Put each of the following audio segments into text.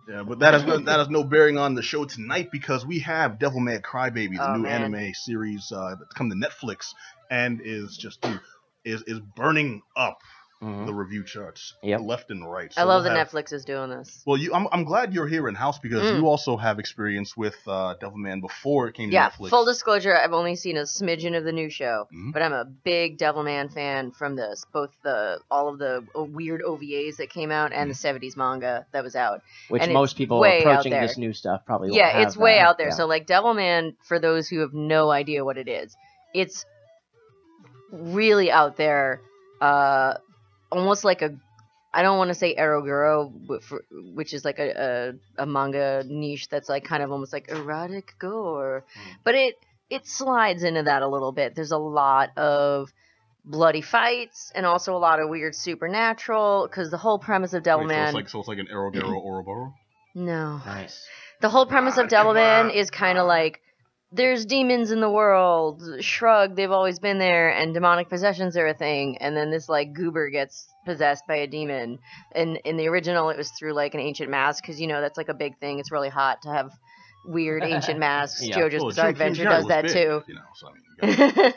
Yeah, but that has no bearing on the show tonight because we have Devilman Crybaby, the new anime series that's come to Netflix and is just is burning up the review charts left and right. So I love that Netflix is doing this. Well, I'm glad you're here in house because you also have experience with Devilman before it came to Netflix. Yeah, full disclosure, I've only seen a smidgen of the new show, but I'm a big Devilman fan from this, both all of the weird OVAs that came out and the 70s manga that was out. Which and most people approaching this new stuff probably won't have. It's way out there. Yeah. So like Devilman, for those who have no idea what it is, it's really out there. Almost like I don't want to say eroguro, which is like a manga niche that's like kind of almost like erotic gore, but it slides into that a little bit. There's a lot of bloody fights and also a lot of weird supernatural because the whole premise of Devilman. So it's like an eroguro Ouroboros? No. Nice. The whole premise of Devilman is kind of like there's demons in the world, shrug, they've always been there, and demonic possessions are a thing, and then this, like, goober gets possessed by a demon, and in the original, it was through, like, an ancient mask, because, you know, that's, like, a big thing, it's really hot to have weird ancient masks, JoJo's Bizarre Adventure does that, big, too. You know, so, I mean,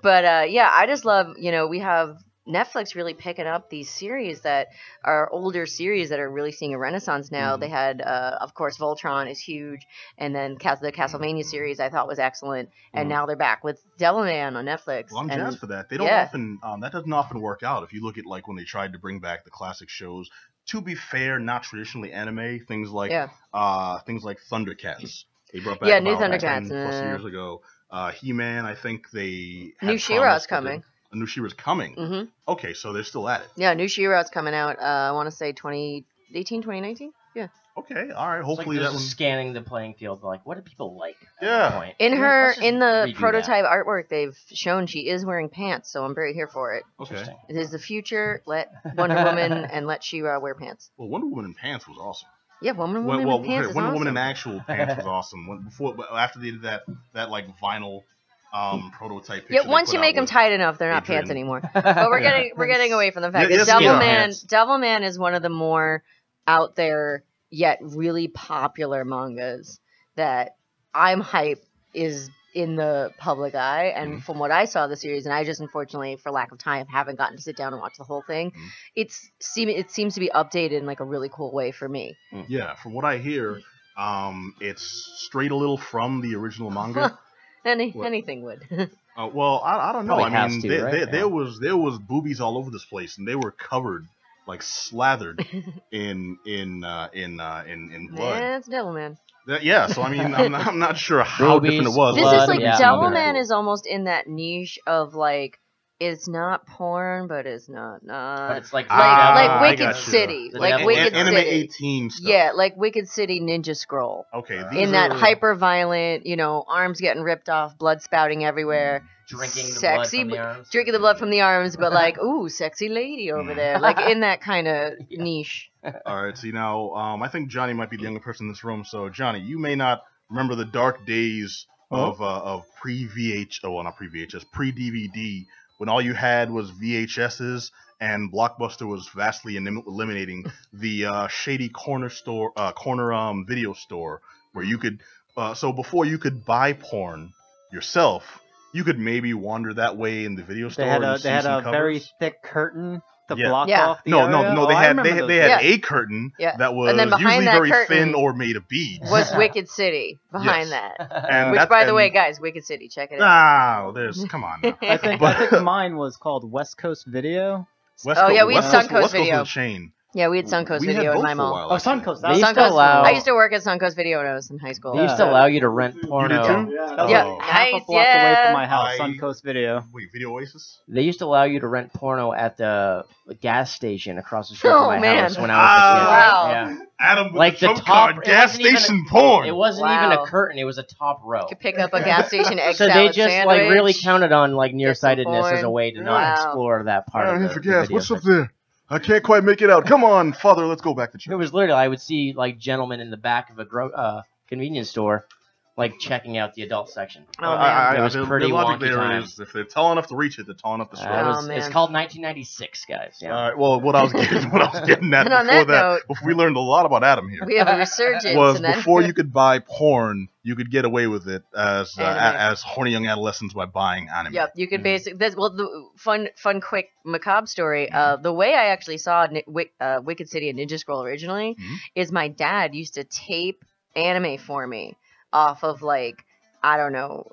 but, yeah, I just love, you know, we have Netflix really picking up these series that are older series that are really seeing a renaissance now. They had, of course, Voltron is huge, and then the Castlevania series I thought was excellent, and now they're back with Devilman on Netflix. Well, I'm jazzed for that. They don't often, that doesn't often work out. If you look at like when they tried to bring back the classic shows, to be fair, not traditionally anime, things like Thundercats. They brought back new Thundercats 10+ years ago. He-Man, I think they had New She-Ra's coming. New She-Ra's coming. Okay, so they're still at it. Yeah, New She-Ra's coming out. I want to say 2018, 2019. Yeah. Okay, all right. Hopefully like that one's scanning the playing field. Like, what do people like? Yeah. In the prototype artwork, they've shown she is wearing pants, so I'm very here for it. Okay. It is the future. Let Wonder Woman and let She-Ra wear pants. Well, Wonder Woman in pants was awesome. Yeah, Wonder Woman in pants is Wonder awesome. Woman in actual pants was awesome. After they did that like vinyl. Prototype. Yeah, once you make them tight enough, they're not pants anymore. But we're getting away from the fact that Devilman is one of the more out there yet really popular mangas that I'm hype is in the public eye. And from what I saw of the series, and I just unfortunately, for lack of time, haven't gotten to sit down and watch the whole thing. It seems to be updated in like a really cool way for me. Yeah, from what I hear, it's strayed a little from the original manga. Anything would. Well, I don't know. Probably I mean, there was boobies all over this place, and they were covered, like slathered in blood. Yeah, it's Devilman. Yeah, so I mean, I'm not sure how different it was. This is like Devilman is almost in that niche of like. It's not porn, but it's not. But it's like Wicked City, like Wicked Anime City. 18 stuff. Yeah, like Wicked City Ninja Scroll. Okay, in that hyper violent, you know, arms getting ripped off, blood spouting everywhere, drinking the blood from the arms, but like, ooh, sexy lady over there, like in that kind of niche. All right, see now, I think Johnny might be the younger person in this room. So Johnny, you may not remember the dark days of pre-DVD. When all you had was VHSs and Blockbuster was vastly eliminating the shady corner video store where you could so before you could buy porn yourself, you could maybe wander that way in the video store. They had a very thick curtain to block off the area. No, they had a curtain that was and then usually very curtain thin or made of beads. Was Wicked City behind that? And which, by the way, guys, Wicked City, check it out. Come on. Now. I think mine was called West Coast Video. We had Suncoast Video. Was chain. Yeah, we had Suncoast Video in my mall. Oh, Suncoast. I used to work at Suncoast Video when I was in high school. They used to allow you to rent porno. You did too? Yeah, half a block away from my house. Suncoast Video. Wait, Video Oasis? They used to allow you to rent porno at the gas station across the street from my house when I was a kid. Wow. Yeah. Adam with like the top gas station porn. It wasn't even a curtain; it was a top row. You could pick up a gas station egg so salad they just sandwich, like really counted on like nearsightedness as a way to not explore that part of the gas. What's up there? I can't quite make it out. Come on, Father, let's go back to church. It was literally, I would see like gentlemen in the back of a convenience store like checking out the adult section. Oh man, it was pretty the logic wonky there time. is if they're tall enough to reach it, they're tall enough to struggle. man. It's called 1996, guys. Yeah. All right. Well, what I was getting at And on before that note, before we learned a lot about Adam here, we have a resurgence. was and then... before you could buy porn, you could get away with it as Anime. horny young adolescents by buying anime. Yep, you could basically. The fun, quick, macabre story. The way I actually saw Wicked City and Ninja Scroll originally is my dad used to tape anime for me off of like I don't know,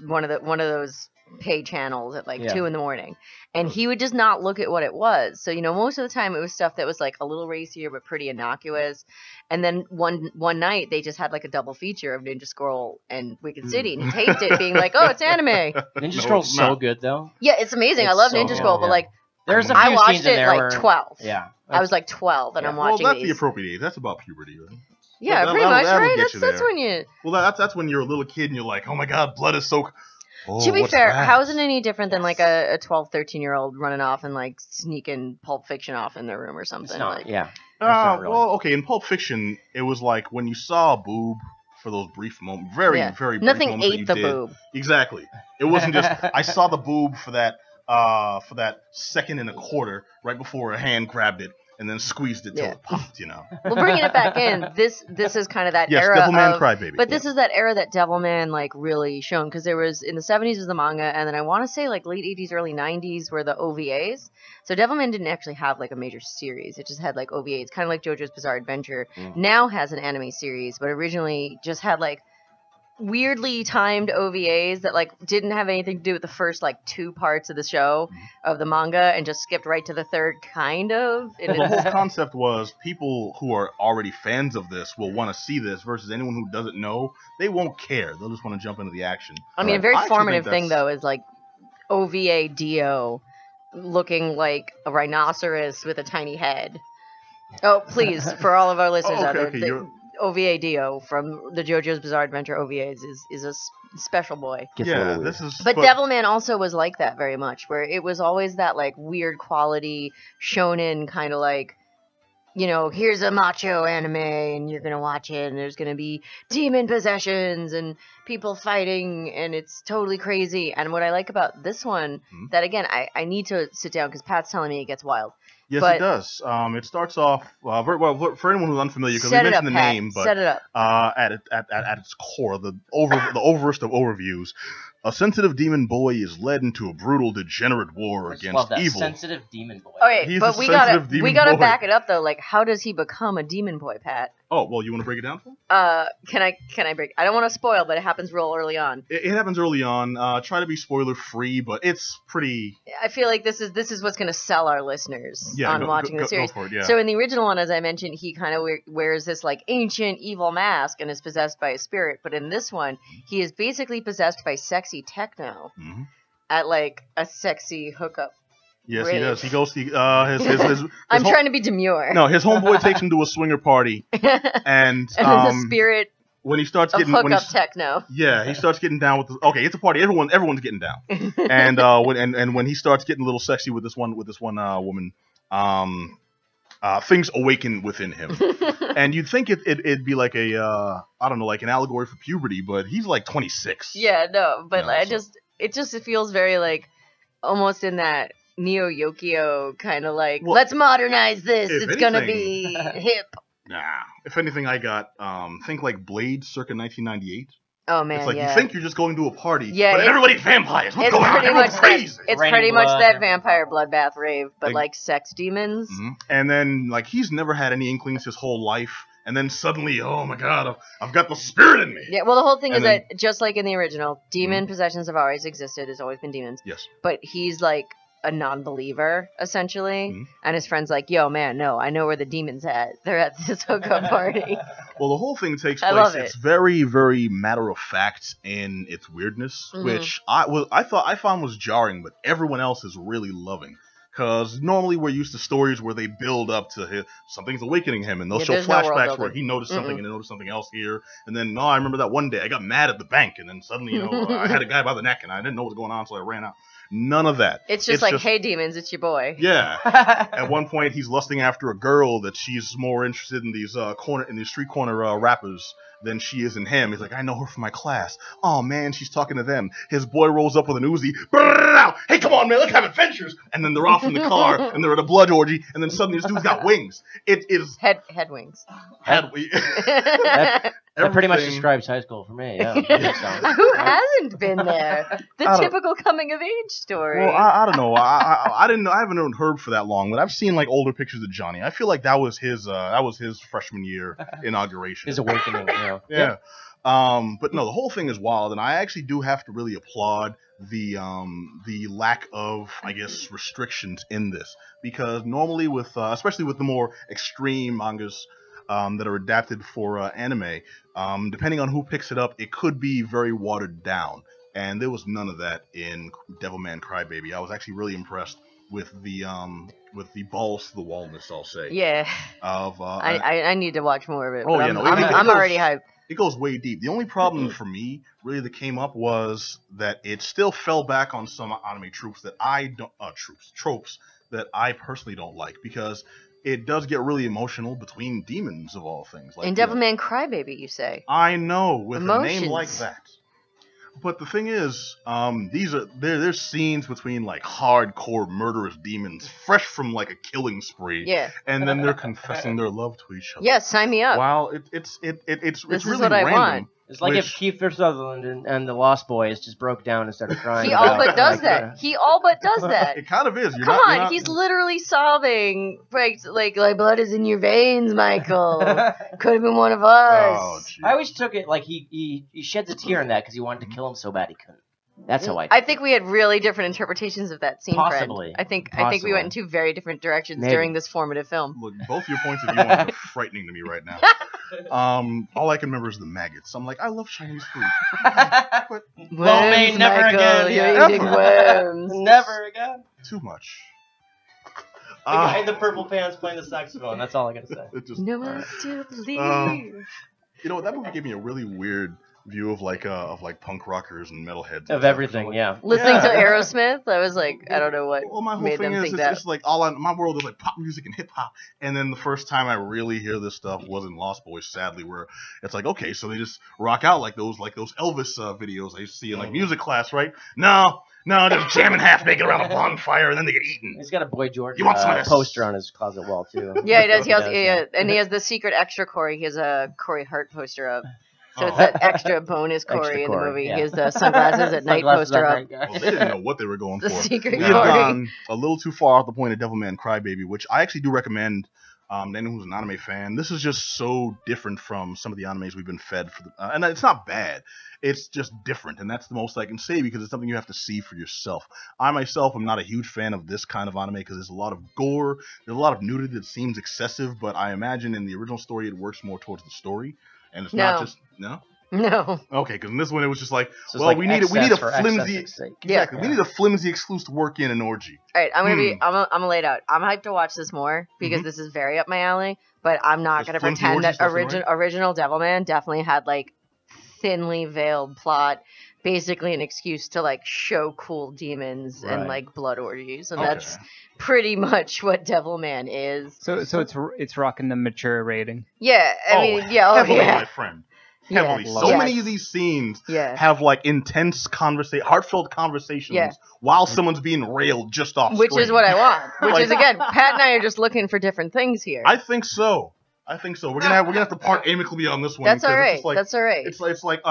one of those pay channels at like 2 a.m, and he would just not look at what it was. So most of the time it was stuff that was like a little racier but pretty innocuous. And then one night they just had like a double feature of Ninja Scroll and Wicked City, and he taped it, being like, "Oh, it's anime." Ninja Scroll's so good though. Yeah, it's amazing. I love Ninja Scroll, but like there's a few I watched scenes in it there like where, 12. Yeah, I was like 12, and I'm watching Well, that's these. the appropriate age. That's about puberty, right? Yeah, pretty much, right? That's when you. Well, that's when you're a little kid and you're like, oh my god, blood is so. Oh, to be what's fair, that? how is it any different than like a 12, 13-year-old running off and like sneaking Pulp Fiction off in their room or something? It's not, like, yeah. Not really. Well, okay. In Pulp Fiction, it was like when you saw a boob for those brief moments, very brief nothing moments that ate you the did. boob. Exactly. It wasn't just I saw the boob for that second and a quarter right before a hand grabbed it and then squeezed it till it popped. Well, bringing it back in, this is kind of that era Devilman of Crybaby. But this is that era that Devilman like really shone, because there was in the 70s was the manga, and then I want to say like late 80s, early 90s were the OVAs. So Devilman didn't actually have like a major series; it just had like OVAs, kind of like JoJo's Bizarre Adventure. Now has an anime series, but originally just had like weirdly timed OVAs that like didn't have anything to do with the first like 2 parts of the show of the manga, and just skipped right to the third kind of. The whole concept was people who are already fans of this will want to see this versus anyone who doesn't know. They won't care. They'll just want to jump into the action. I mean, a very formative thing though is like OVA Dio looking like a rhinoceros with a tiny head. Oh, please, for all of our listeners out there. OVA Dio from the JoJo's Bizarre Adventure OVAs is a special boy. This is. But Devilman also was like that very much, where it was always that like weird quality shonen kind of like, here's a macho anime and you're gonna watch it and there's gonna be demon possessions and people fighting and it's totally crazy. And what I like about this one, that again I need to sit down because Pat's telling me it gets wild. Yes, it does. It starts off for anyone who's unfamiliar, because we mentioned the name, but set it up. At its core, the overest of overviews, a sensitive demon boy is led into a brutal, degenerate war against evil. Sensitive demon boy. Okay, but we gotta back it up though. Like, how does he become a demon boy, Pat? Oh, well, you want to break it down for him? Can I break? I don't want to spoil, but it happens real early on. It happens early on. Try to be spoiler free, but it's pretty. I feel like this is what's going to sell our listeners on watching the series. Go for it, yeah. So in the original one, as I mentioned, he kind of wears this like ancient evil mask and is possessed by a spirit. But in this one, he is basically possessed by sexy techno at like a sexy hookup. Yes, rave. he does. He goes to his I'm trying to be demure. No, his homeboy takes him to a swinger party, and the spirit when he starts getting hookup techno. Yeah, he starts getting down with it's a party. Everyone's getting down, and when he starts getting a little sexy with this one woman, things awaken within him, and you'd think it'd be like a I don't know, like an allegory for puberty, but he's like 26. Yeah, no, but it feels very like almost in that Neo Yokio kind of like, let's modernize this. It's gonna be hip. Nah, if anything, I got think like Blade circa 1998. Oh man, it's like you think you're just going to a party, but everybody's vampires. What's it's going pretty on? much Crazy. It's pretty much that vampire bloodbath rave, but like sex demons. And then like he's never had any inklings his whole life. And then suddenly, oh my god, I've got the spirit in me. Yeah, well, the whole thing is that just like in the original, demon possessions have always existed. It's always been demons. Yes. But he's like a non-believer, essentially. And his friend's like, yo, man, no, I know where the demon's at. They're at this hookup party. Well, the whole thing takes place. It's very, very matter of fact in its weirdness, which I found was jarring, but everyone else is really loving. Because normally we're used to stories where they build up to something's awakening him, and they'll show flashbacks where he noticed something and he noticed something else here, and then I remember that one day I got mad at the bank, and then suddenly I had a guy by the neck and I didn't know what was going on, so I ran out. None of that. It's just like, hey, demons, it's your boy. Yeah. At one point, he's lusting after a girl that she's more interested in these street corner rappers than she is in him. He's like, I know her from my class. Oh man, she's talking to them. His boy rolls up with an Uzi. Hey, come on, man, let's have adventures. And then they're off in the car, and they're at a blood orgy, and then suddenly this dude's got wings. It is head wings. That pretty much describes high school for me. Yeah. Who hasn't been there? The typical coming of age story. Well, I don't know. I didn't know. I haven't known Herb for that long, but I've seen like older pictures of Johnny. I feel like that was his freshman year inauguration. His awakening. Yeah. But no, the whole thing is wild, and I actually do have to really applaud the lack of, I guess, restrictions in this, because normally with especially with the more extreme mangas that are adapted for anime, depending on who picks it up, it could be very watered down, and there was none of that in Devilman Crybaby. I was actually really impressed with the balls to the wallness, I'll say. Yeah. I need to watch more of it. Oh yeah, no, I'm already hyped. It goes way deep. The only problem for me, really, that came up was that it still fell back on some anime tropes that tropes that I personally don't like, because it does get really emotional between demons of all things. Like, in Devilman Crybaby, you say? I know, with Emotions. a name like that. But the thing is, there's scenes between like hardcore murderous demons, fresh from like a killing spree. Yeah. And then they're confessing their love to each other. Yeah, sign me up. Wow, it's really what I random. want. It's like if Kiefer Sutherland and the Lost Boys just broke down and started crying. He all but does that. He all but does that. It kind of is. Come on, he's literally sobbing. Like blood is in your veins, Michael. Could have been one of us. Oh, I always took it like he sheds a tear in that because he wanted to kill him so bad he couldn't. That's how I think we had really different interpretations of that scene. Possibly. Friend. I think we went in two very different directions during this formative film. Look, both your points of view are frightening to me right now. All I can remember is the maggots. I'm like, I love Chinese food. But Worms, never Michael, again. You're eating worms. Never again. Too much. The guy in the purple pants playing the saxophone. That's all I gotta say. No one to believe. You know, that movie gave me a really weird view of like punk rockers and metalheads of everything. Yeah, listening to Aerosmith, I was like, I don't know what my whole made thing them think that. It's like my world is like pop music and hip hop, and then the first time I really hear this stuff was in Lost Boys, sadly, where it's like, okay, so they just rock out like those Elvis videos I used to see in like music class, right? No, just jamming half naked around a bonfire and then they get eaten. He's got a Boy George poster on his closet wall too. Yeah, he does. And he has the secret extra Corey. He has a Corey Hart poster up. So it's that extra bonus Corey in the movie. Yeah. He has the sunglasses at night poster up. Well, they didn't know what they were going The for. secret We have Corey. gone a little too far off the point of Devilman Crybaby, which I actually do recommend to anyone who's an anime fan. This is just so different from some of the animes we've been fed for, and it's not bad. It's just different, and that's the most I can say because it's something you have to see for yourself. I myself am not a huge fan of this kind of anime because there's a lot of gore, there's a lot of nudity that seems excessive, but I imagine in the original story it works more towards the story, and it's not just No. Okay, because in this one it was just like, so well, like we need a flimsy, exactly. We need a flimsy excuse to work in an orgy. All right, I'm gonna lay it out. I'm hyped to watch this more because this is very up my alley. But I'm not gonna pretend that original Devilman definitely had like thinly veiled plot, basically an excuse to like show cool demons and like blood orgies, and that's pretty much what Devilman is. So it's rocking the mature rating. Yeah, I mean, heavily, my friend. Heavily. Yeah. So many of these scenes have like intense heartfelt conversations while someone's being railed just off Which screen. is what I want. Which is again, Pat and I are just looking for different things here. I think so. We're gonna have to part amicably on this one. That's all right. Like, that's all right. It's like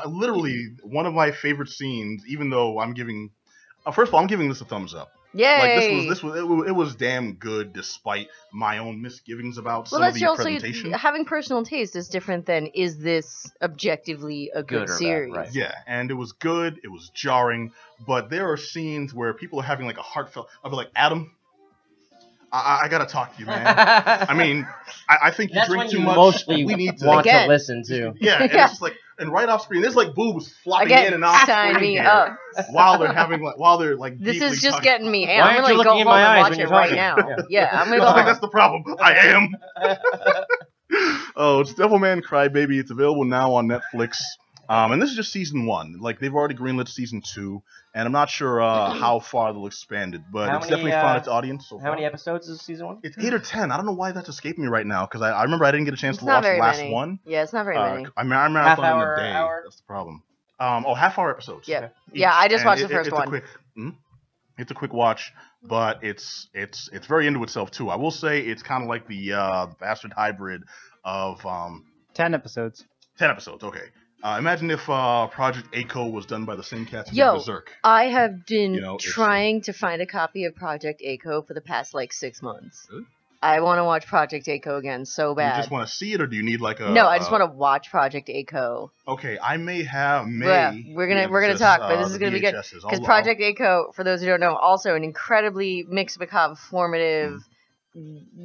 literally one of my favorite scenes. Even though I'm giving, first of all, I'm giving this a thumbs up. Yay! Like it was damn good despite my own misgivings about some of the presentation. Having personal taste is different than is this objectively a good series? Right. Yeah, and it was good. It was jarring, but there are scenes where people are having like a heartfelt. I'll be like, Adam, I gotta talk to you, man. I mean, I think you drink too much. Mostly we need to want to listen to. Yeah, and it's just like, and right off screen, there's like boobs flopping in and off screen up. while they're like. This is just talking. getting me. I'm gonna go home and watch it right now. Yeah, I'm gonna go home. That's the problem. I am. Oh, it's Devilman Crybaby. It's available now on Netflix. And this is just season 1. Like they've already greenlit season 2, and I'm not sure how far they'll expand it, but it's definitely found its audience so far. How many episodes is season 1? It's 8 or 10. I don't know why that's escaping me right now because I remember I didn't get a chance to watch the last one. Yeah, it's not very many. I marathon in the day. That's the problem. Half-hour episodes. Yeah, yeah. I just watched the first one. It's a quick watch, but it's very into itself too. I will say it's kind of like the bastard hybrid of 10 episodes. 10 episodes. Okay. Imagine if Project A-ko was done by the same cats who did Berserk. I have been trying to find a copy of Project A-ko for the past 6 months. Really? I want to watch Project A-ko again so bad. You just want to see it, or do you need like a? No, I just want to watch Project A-ko. Okay, I may have. Yeah, we're gonna talk, but this is gonna be good because Project A-ko, for those who don't know, also an incredibly mix macabre, formative,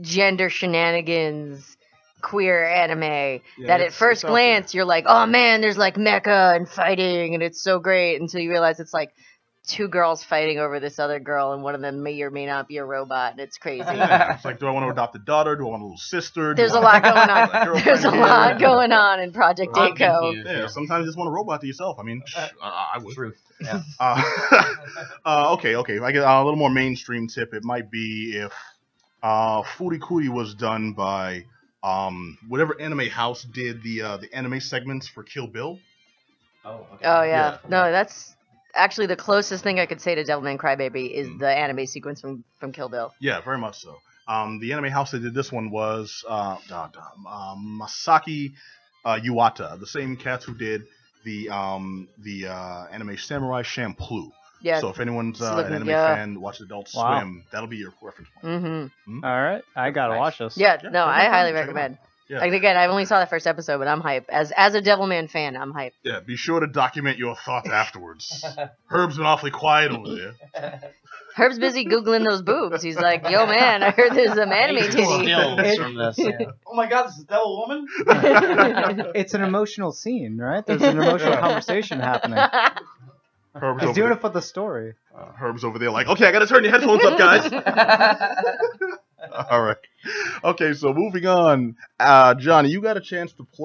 gender shenanigans, queer anime that at first glance you're like, oh man, there's like mecha and fighting and it's so great until you realize it's like 2 girls fighting over this other girl, and one of them may or may not be a robot, and it's crazy. Yeah, it's like, do I want to adopt a daughter? Do I want a little sister? There's a lot going on. There's a lot going on in Project A-ko. Yeah, sometimes you just want a robot to yourself. I mean, I would. Truth. Yeah. Okay. If I get a little more mainstream tip, it might be if Furikuri was done by whatever anime house did the anime segments for Kill Bill. Oh, okay. Oh, yeah. No, that's actually the closest thing I could say to Devilman Crybaby is the anime sequence from Kill Bill. Yeah, very much so. The anime house that did this one was Masaki Iwata, the same cats who did the anime Samurai Champloo. Yeah. So if anyone's an anime fan, watch Adult Swim. That'll be your reference point. Mm-hmm. All right, I gotta watch this. Yeah, no, I highly recommend. Yeah. Like again, I only saw the first episode, but I'm hype. As a Devilman fan, I'm hype. Yeah, be sure to document your thoughts afterwards. Herb's been awfully quiet over there. Herb's busy googling those boobs. He's like, "Yo, man, I heard there's some anime titties." From this. Yeah. Oh my God, this is Devil Woman. It's an emotional scene, right? There's an emotional conversation happening. He's doing it for the story. Herb's over there like, okay, I gotta turn your headphones up, guys. All right. Okay, so moving on. Johnny, you got a chance to play